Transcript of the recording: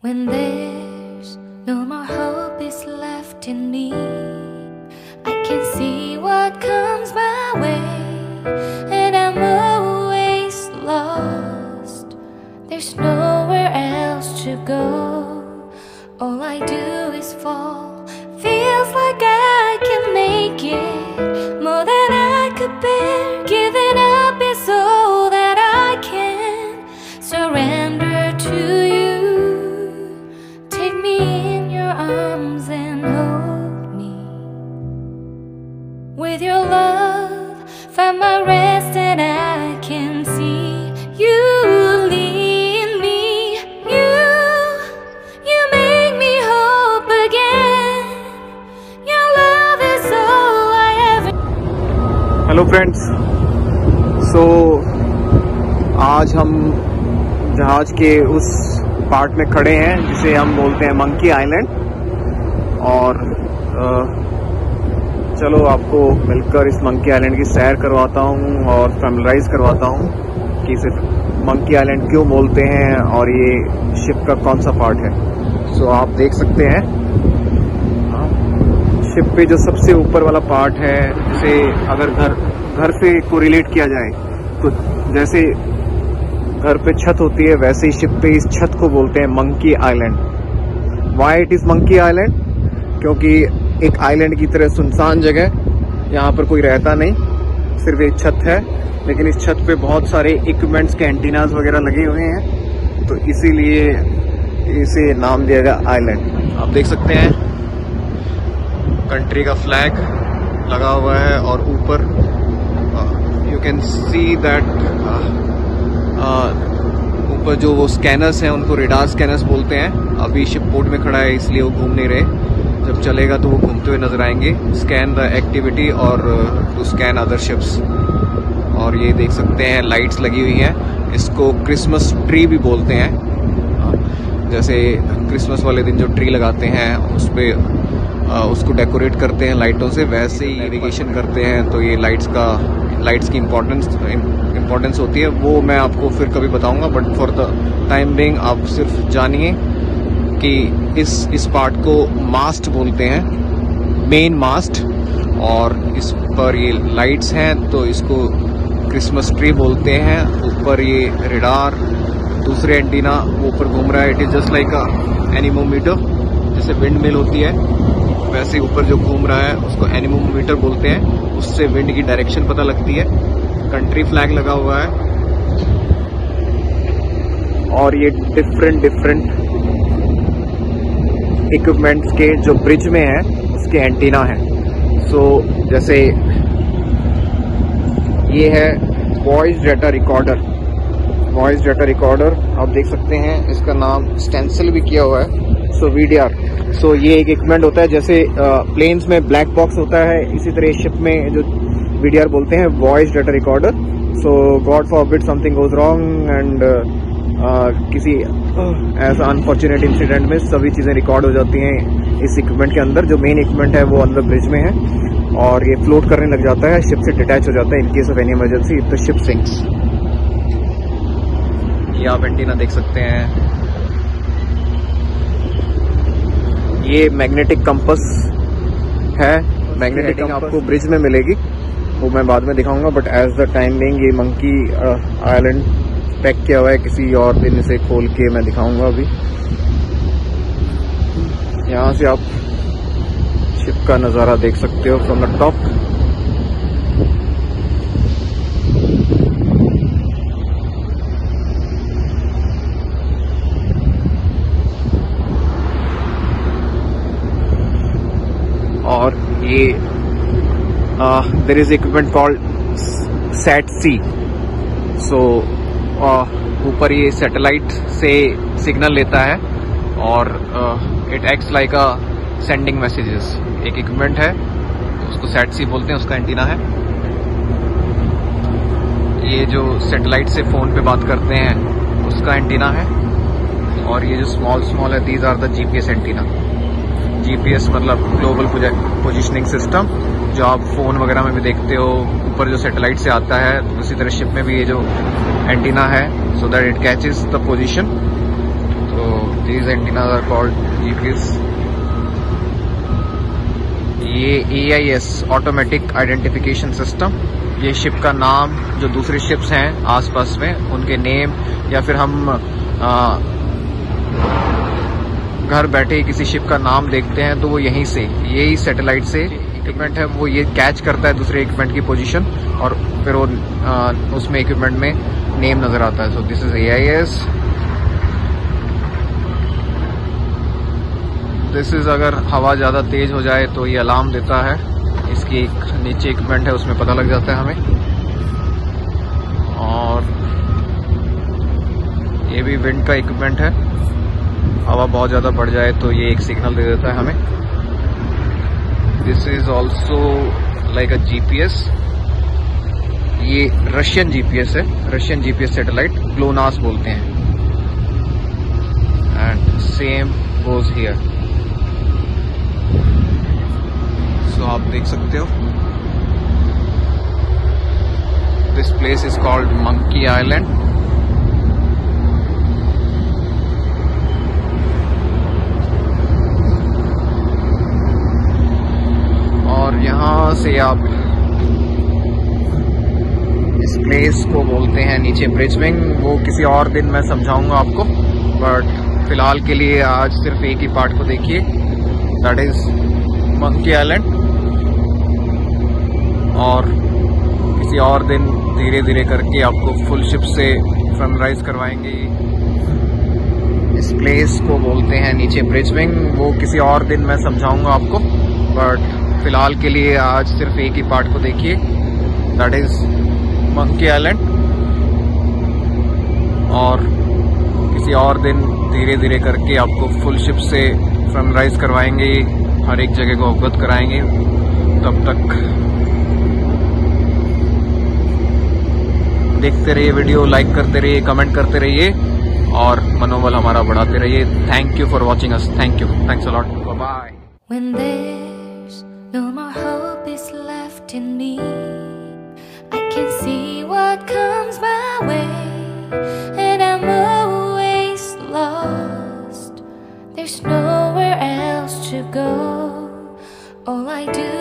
When there's no more hope is left in me, I can see what comes my way, and I'm always lost. There's nowhere else to go. All I do is fall. Feels like I can make it more than I could bear. Giving up is all that I can surrender to you. Take me in your arms and hold me. With your love, find my rest, and I can see you lead me. You make me hope again. Your love is all I ever. Hello friends, so आज हम जहाज के उस part में खड़े हैं जिसे हम बोलते हैं मंकी आइलैंड। और चलो आपको मिलकर इस मंकी आइलैंड की सैर करवाता हूँ और फैमिलाइज करवाता हूँ कि सिर्फ मंकी आइलैंड क्यों बोलते हैं और ये शिप का कौन सा पार्ट है। सो आप देख सकते हैं शिप पे जो सबसे ऊपर वाला पार्ट है, जिसे अगर घर से कोरिलेट किया जाए तो जैसे घर पे छत होती है वैसे ही शिप पे इस छत को बोलते हैं monkey island. Why it is monkey island? क्योंकि एक आइलैंड की तरह सुनसान जगह, यहाँ पर कोई रहता नहीं, सिर्फ एक छत है, लेकिन इस छत पे बहुत सारे इक्विपमेंट्स के एंटीनाज वगैरह लगे हुए हैं, तो इसीलिए इसे नाम दिया गया आइलैंड। आप देख सकते हैं कंट्री का फ्लैग लगा हुआ है और ऊपर यू कैन सी दैट ऊपर जो वो स्कैनर्स हैं उनको रेडार स्कैनर्स बोलते हैं। अभी शिप पोर्ट में खड़ा है इसलिए वो घूम नहीं रहे, जब चलेगा तो वो घूमते हुए नजर आएंगे। स्कैन द एक्टिविटी और टू स्कैन अदर शिप्स। और ये देख सकते हैं लाइट्स लगी हुई हैं, इसको क्रिसमस ट्री भी बोलते हैं। जैसे क्रिसमस वाले दिन जो ट्री लगाते हैं उस पर उसको डेकोरेट करते हैं लाइटों से, वैसे ही नेविगेशन करते हैं। तो ये लाइट्स की इम्पोर्टेंस होती है, वो मैं आपको फिर कभी बताऊंगा। But for the time Bing आप सिर्फ जानिए कि इस पार्ट को मास्ट बोलते हैं, मेन मास्ट। और इस पर ये लाइट्स हैं तो इसको क्रिसमस ट्री बोलते हैं। ऊपर ये रेडार, दूसरे एंटीना वो ऊपर घूम रहा है। It is just like a anemometer, जैसे विंड मिल होती है वैसे ऊपर जो घूम रहा है उसको एनीमोमीटर बोलते हैं। उससे विंड की डायरेक्शन पता लगती है। कंट्री फ्लैग लगा हुआ है और ये डिफरेंट इक्विपमेंट्स के जो ब्रिज में है उसके एंटीना है। सो जैसे ये है voice data recorder. Voice data recorder आप देख सकते हैं, इसका नाम स्टेंसिल भी किया हुआ है। सो VDR, सो ये एक इक्विपमेंट होता है, जैसे प्लेन्स में ब्लैक बॉक्स होता है, इसी तरह शिप में जो VDR बोलते हैं voice data recorder. So God forbid something goes wrong and किसी ऐसा अनफॉर्चुनेट इंसिडेंट में सभी चीज़ें रिकॉर्ड हो जाती हैं इस इक्विपमेंट के अंदर। जो मेन इक्विपमेंट है वो अंदर ब्रिज में है और ये फ्लोट करने लग जाता है, शिप से डिटैच हो जाता है in case of any emergency if the ship sinks. ये आप एंटीना देख सकते हैं। ये मैग्नेटिक कंपास है, मैग्नेटिक आपको ब्रिज में मिलेगी, वो मैं बाद में दिखाऊंगा। But as the time being ये मंकी आइलैंड पैक किया हुआ है, किसी और दिन इसे खोल के मैं दिखाऊंगा। अभी यहाँ से आप शिप का नज़ारा देख सकते हो फ्रॉम द टॉप। और ये there is equipment called SAT-C। So ऊपर ये सैटेलाइट से सिग्नल लेता है और it acts like a sending messages. एक इक्विपमेंट है उसको SAT-C बोलते हैं, उसका एंटीना है। ये जो सैटेलाइट से फोन पे बात करते हैं उसका एंटीना है। और ये जो स्मॉल है these are the GPS antenna. GPS मतलब ग्लोबल पोजिशनिंग सिस्टम, जो आप फोन वगैरह में भी देखते हो, ऊपर जो सैटेलाइट से आता है। तो उसी तरह शिप में भी ये जो एंटीना है, so that it catches the position. तो These antennas are called GPS. ये AIS ऑटोमेटिक आइडेंटिफिकेशन सिस्टम, ये शिप का नाम, जो दूसरे शिप्स हैं आसपास में उनके नेम, या फिर हम घर बैठे किसी शिप का नाम देखते हैं तो वो यहीं से, यही सैटेलाइट से इक्विपमेंट है, वो ये कैच करता है दूसरे इक्विपमेंट की पोजीशन और फिर वो उसमें इक्विपमेंट में नेम नजर आता है. So this is AIS. This is अगर हवा ज़्यादा तेज हो जाए तो ये अलार्म देता है. इसकी एक नीचे इक्विपमेंट है, उसमें पता लग जाता है हमें. और ये भी विंड का इक्विपमेंट है, हवा बहुत ज़्यादा बढ़ जाए तो ये एक सिग्नल दे देता है हमें. This is also like a GPS. ये रशियन GPS है, रशियन GPS सैटेलाइट, ग्लोनास बोलते हैं. And same goes here. So आप देख सकते हो, this place is called Monkey Island. और यहाँ से आप इस प्लेस को बोलते हैं नीचे ब्रिजविंग. वो किसी और दिन मैं समझाऊंगा आपको, बट फिलहाल के लिए आज सिर्फ एक ही पार्ट को देखिए, दैट इज मंकी आइलैंड. और किसी और दिन धीरे धीरे करके आपको फुल शिप से सनराइज करवाएंगे. इस प्लेस को बोलते हैं नीचे ब्रिजविंग. वो किसी और दिन मैं समझाऊंगा आपको, बट फिलहाल के लिए आज सिर्फ एक ही पार्ट को देखिए, दैट इज मंकी आइलैंड. और किसी और दिन धीरे धीरे करके आपको फुल शिप से सनराइज करवाएंगे, हर एक जगह को अवगत कराएंगे. तब तक देखते रहिए वीडियो, लाइक करते रहिए, कमेंट करते रहिए और मनोबल हमारा बढ़ाते रहिए. Thank you for watching us. Thank you. Thanks a lot. Bye bye. When there's no more hope is left in me, I can see what comes my way, and I'm always lost. There's nowhere else to go. All I do